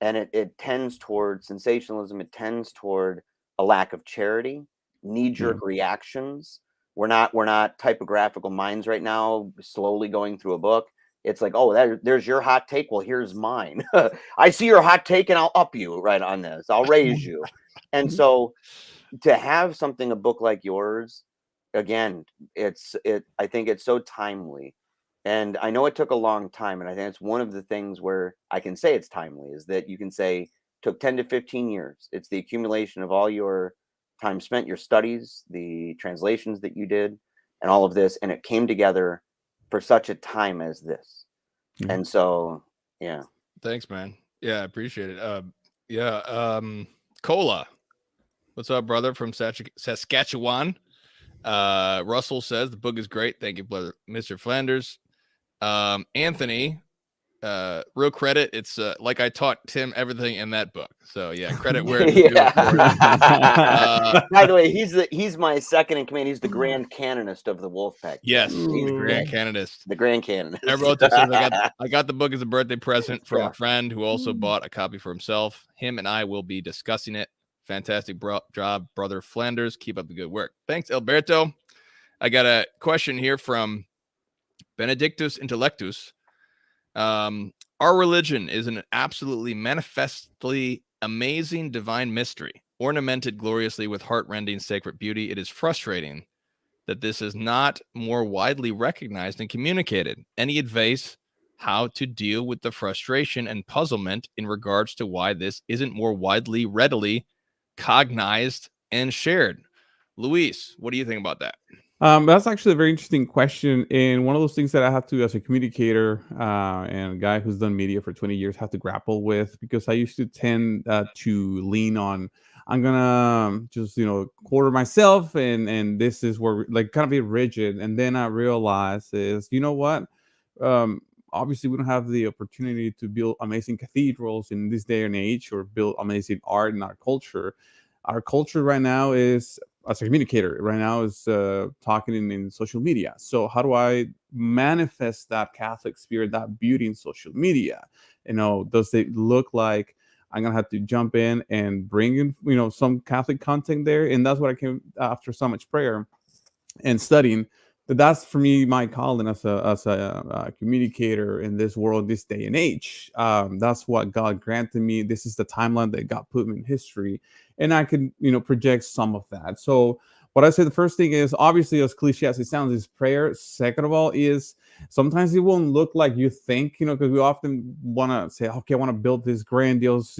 and it tends toward sensationalism. It tends toward a lack of charity, knee-jerk reactions. We're not typographical minds right now, slowly going through a book. It's like, there's your hot take. Well, here's mine. I see your hot take, and I'll up you right on this. I'll raise you. And so to have a book like yours, again, I think it's so timely, And I know it took a long time, and I think it's one of the things where I can say it's timely, is that you can say took 10 to 15 years. It's the accumulation of all your time spent, your studies, the translations that you did, and all of this, and it came together for such a time as this. Mhm. And so, yeah. Thanks, man. Yeah, I appreciate it. Cola. What's up, brother, from Saskatchewan? Russell says the book is great. Thank you, brother, Mr. Flanders. Anthony, real credit. It's like I taught Tim everything in that book. So yeah, credit where it's due, of course. By the way, he's my second in command. He's the grand canonist of the Wolfpack. Yes, He's the Ooh. grand canonist. the grand canonist. Everyone says I got the book as a birthday present from a friend who also bought a copy for himself. Him and I will be discussing it. Fantastic job, brother Flanders. Keep up the good work. Thanks, Alberto. I got a question here from Benedictus Intellectus. Our religion is an absolutely manifestly amazing divine mystery, ornamented gloriously with heart-rending sacred beauty. It is frustrating that this is not more widely recognized and communicated. Any advice how to deal with the frustration and puzzlement in regards to why this isn't more widely, readily cognized and shared? Luis, what do you think about that? That's actually a very interesting question, and one of those things that I have to, as a communicator and a guy who's done media for 20 years, have to grapple with, because I used to tend to lean on, I'm gonna just quarter myself, and this is where, like, kind of be rigid, and then I realize is, you know what, obviously we don't have the opportunity to build amazing cathedrals in this day and age, or build amazing art in our culture. Our culture right now is, as a communicator right now, is talking in social media. So how do I manifest that Catholic spirit, that beauty in social media? Does it look like I'm gonna have to jump in and bring in some Catholic content there? And that's what I came after so much prayer and studying. That's for me my calling as a communicator in this world, this day and age. That's what God granted me. This is the timeline that God put me in history, and I can project some of that. So what I say, the first thing is, obviously, as cliche as it sounds, is prayer. Second of all, is sometimes it won't look like you think, because we often want to say, okay, I want to build this grandiose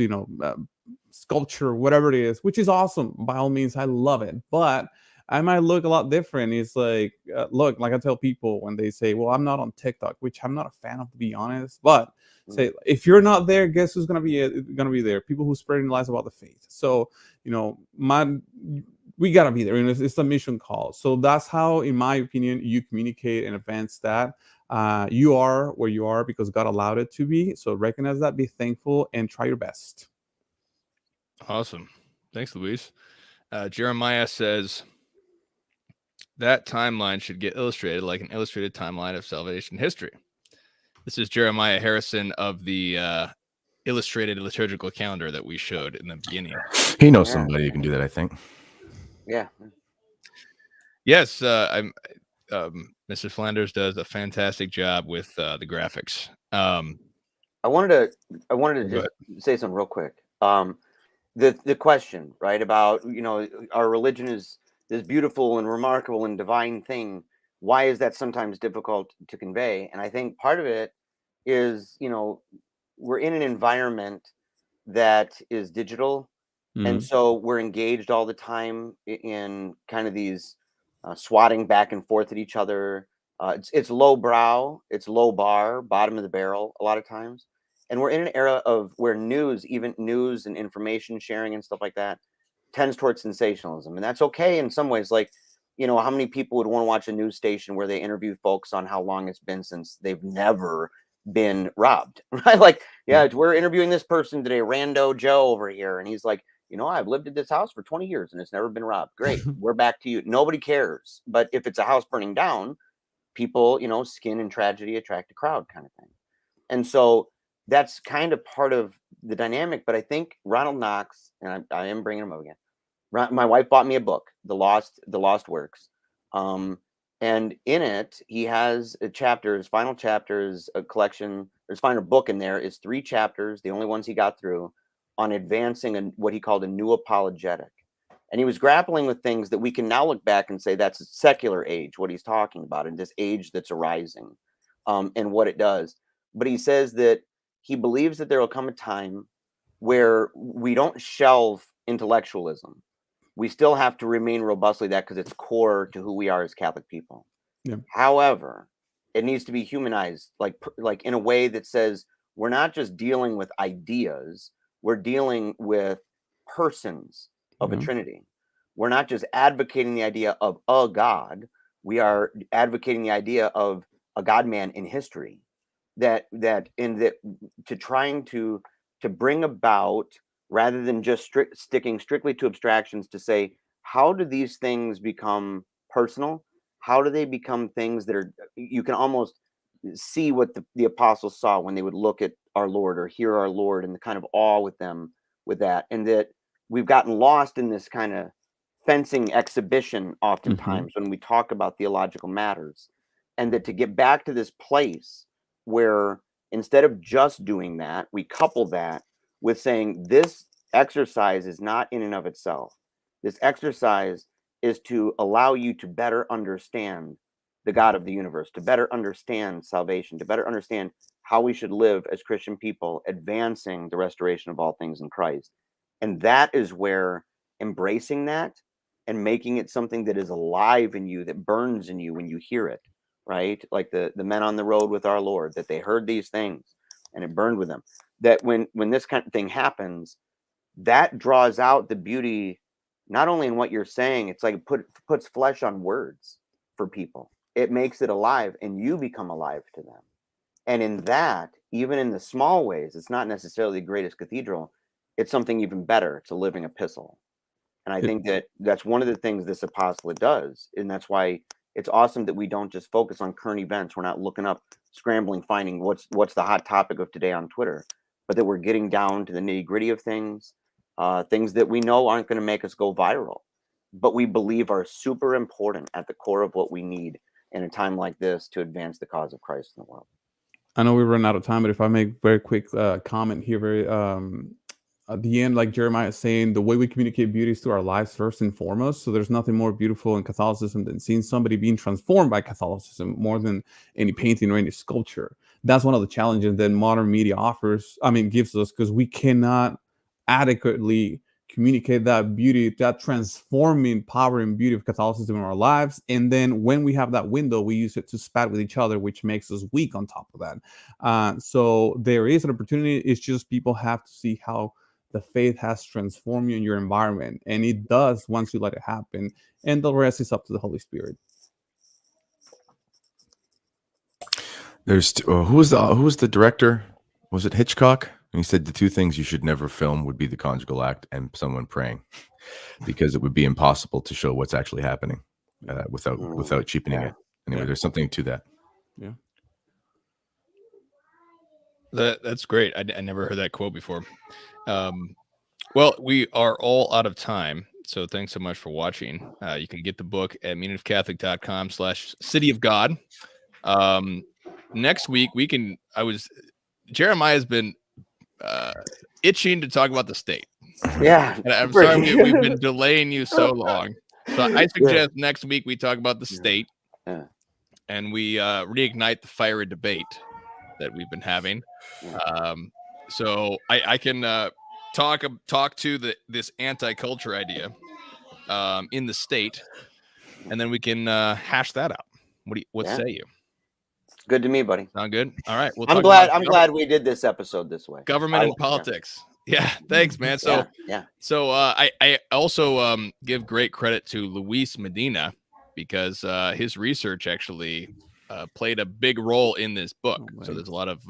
sculpture, whatever it is, which is awesome. By all means, I love it, but I might look a lot different. It's like, look, like I tell people when they say, well, I'm not on TikTok, which I'm not a fan of, to be honest, but say, if you're not there, guess who's going to be there? People who spreading lies about the faith. So, we got to be there. It's a mission call. So that's how, in my opinion, you communicate and advance that. You are where you are because God allowed it to be. So recognize that, be thankful, and try your best. Awesome. Thanks, Luis. Jeremiah says, that timeline should get illustrated like an illustrated timeline of salvation history. This is Jeremiah Harrison of the illustrated liturgical calendar that we showed in the beginning. He knows somebody who can do that, I think. Yeah. Yes, Mr. Flanders does a fantastic job with the graphics. I wanted to just say something real quick. The question, right, about our religion is this beautiful and remarkable and divine thing. Why is that sometimes difficult to convey? And I think part of it is, we're in an environment that is digital. And so we're engaged all the time in kind of these swatting back and forth at each other. It's low brow, it's low bar, bottom of the barrel a lot of times. And we're in an era of where even news and information sharing and stuff like that tends towards sensationalism. And that's okay in some ways. Like, how many people would want to watch a news station where they interview folks on how long it's been since they've never been robbed, right? Like, yeah, we're interviewing this person today, Rando Joe over here. And he's like, I've lived at this house for 20 years and it's never been robbed. Great. We're back to you. Nobody cares. But if it's a house burning down, people, skin and tragedy attract a crowd, kind of thing. And so that's kind of part of the dynamic. But I think Ronald Knox, and I am bringing him up again. My wife bought me a book, The Lost Works. And in it, he has a chapter. His final chapter is a collection. His final book in there is 3 chapters, the only ones he got through, on advancing what he called a new apologetic. And he was grappling with things that we can now look back and say that's a secular age, what he's talking about, in this age that's arising. and what it does. But he says that he believes that there will come a time where we don't shelve intellectualism. We still have to remain robustly that because it's core to who we are as Catholic people. Yeah. However, it needs to be humanized, like in a way that says we're not just dealing with ideas, we're dealing with persons of a Trinity. We're not just advocating the idea of a God, we are advocating the idea of a God-man in history. Trying to bring about, rather than just sticking strictly to abstractions, to say, how do these things become personal? How do they become things that are, you can almost see what the apostles saw when they would look at our Lord or hear our Lord, and the kind of awe with them with that. And that we've gotten lost in this kind of fencing exhibition oftentimes when we talk about theological matters. And that to get back to this place where instead of just doing that, we couple that with saying this exercise is not in and of itself. This exercise is to allow you to better understand the God of the universe, to better understand salvation, to better understand how we should live as Christian people, advancing the restoration of all things in Christ. And that is where embracing that and making it something that is alive in you, that burns in you when you hear it, right? Like the men on the road with our Lord, that they heard these things and it burned with them. That when this kind of thing happens, that draws out the beauty, not only in what you're saying, it's like it puts flesh on words for people. It makes it alive, and you become alive to them. And in that, even in the small ways, it's not necessarily the greatest cathedral. It's something even better. It's a living epistle. And I think that that's one of the things this apostolate does. And that's why it's awesome that we don't just focus on current events. We're not looking up, scrambling, finding what's the hot topic of today on Twitter, but that we're getting down to the nitty gritty of things, things that we know aren't going to make us go viral, but we believe are super important at the core of what we need in a time like this to advance the cause of Christ in the world. I know we run out of time, but if I make very quick comment here, very at the end, like Jeremiah is saying, the way we communicate beauty is through our lives first and foremost. So there's nothing more beautiful in Catholicism than seeing somebody being transformed by Catholicism, more than any painting or any sculpture. That's one of the challenges that modern media gives us, because we cannot adequately communicate that beauty, that transforming power and beauty of Catholicism in our lives. And then when we have that window, we use it to spat with each other, which makes us weak on top of that. So there is an opportunity. It's just people have to see how the faith has transformed you in your environment. And it does once you let it happen. And the rest is up to the Holy Spirit. There's who was the director? Was it Hitchcock? And he said the two things you should never film would be the conjugal act and someone praying, because it would be impossible to show what's actually happening without cheapening it. Anyway, there's something to that. Yeah. That's great. I never heard that quote before. Well, we are all out of time. So thanks so much for watching. You can get the book at meaningofcatholic.com/City of God. Next week, Jeremiah's been itching to talk about the state. Yeah. And I'm sorry we've been delaying you so long. So I suggest next week we talk about the state and we reignite the fiery debate that we've been having. So I can talk to this anti-culture idea in the state, and then we can hash that out. What say you? Good to me, buddy. Sound good? All right. I'm glad we did this episode this way. Government and politics. Yeah. Thanks, man. So I also give great credit to Luis Medina, because his research actually played a big role in this book. So there's a lot of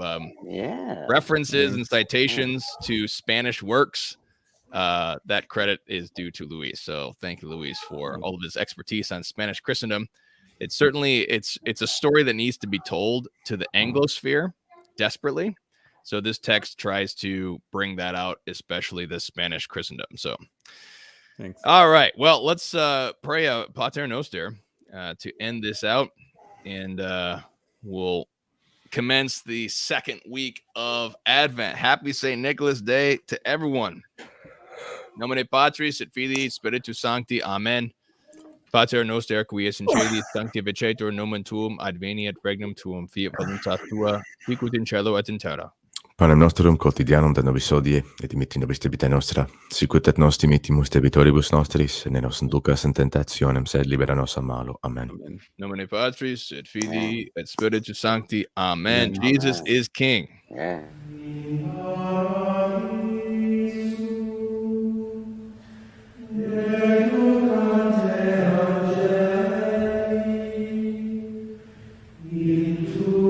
references and citations to Spanish works. That credit is due to Luis. So thank you, Luis, for all of his expertise on Spanish Christendom. It's certainly it's a story that needs to be told to the Anglosphere desperately. So this text tries to bring that out, especially the Spanish Christendom. So, thanks. All right. Well, let's pray a Pater Noster to end this out, and we'll commence the second week of Advent. Happy St. Nicholas Day to everyone. Nomine Patris et Filii Spiritus Sancti. Amen. Pater noster, qui es in celis, sanctificetur nomen tuum, adveniat regnum tuum, fiat voluntas tua, sicut in cielo et in terra. Panem nostrum quotidianum da nobis hodie, et dimitti nobis debita nostra, sicut et nos dimittimus debitoribus nostris, et ne nos inducas in tentationem, sed libera nos a malo. Amen. Amen. Nomine Patris, et Filii, et Spiritus Sancti. Amen. Amen. Jesus Amen. is King. Yeah. Into